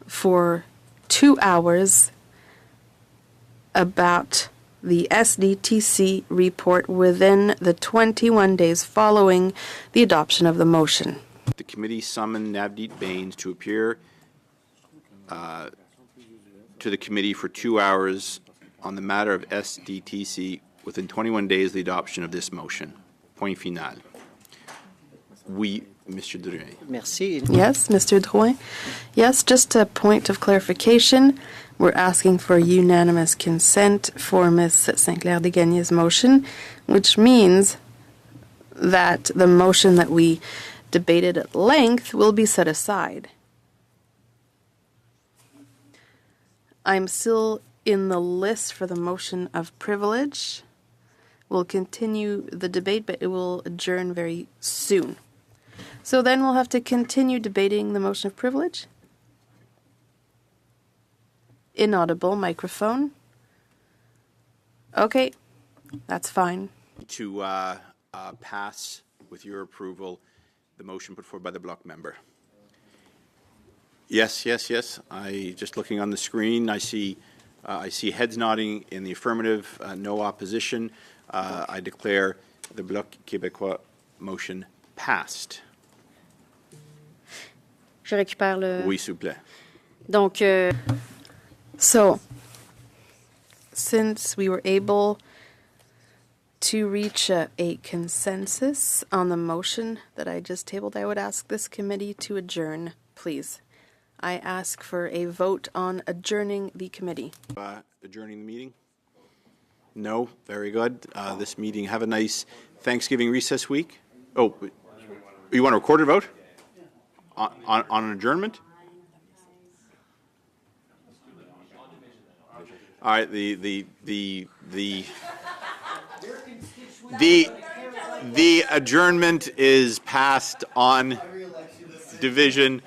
for 2 hours about the SDTC report within the 21 days following the adoption of the motion. The committee summoned Navdeep Bains to appear to the committee for 2 hours on the matter of SDTC within 21 days of the adoption of this motion. Point final. Oui, Mr. Drouin. Merci. Yes, Mr. Drouin. Yes, just a point of clarification. We're asking for unanimous consent for Ms. Sinclair de Gagne's motion, which means that the motion that we debated at length will be set aside. I'm still in the list for the motion of privilege. We'll continue the debate, but it will adjourn very soon. So then we'll have to continue debating the motion of privilege. Inaudible microphone. Okay, that's fine. To pass, with your approval, the motion put forward by the block member. Yes. I just looking on the screen. I see heads nodding in the affirmative. No opposition. I declare the Bloc Québécois motion passed. Je récupère le. Oui, s'il vous plaît. Donc, So, since we were able to reach a consensus on the motion that I just tabled, I would ask this committee to adjourn, please. I ask for a vote on adjourning the committee. Adjourning the meeting? No? Very good. This meeting, have a nice Thanksgiving recess week. Oh, you want a recorded vote? On an adjournment? All right, the adjournment is passed on division.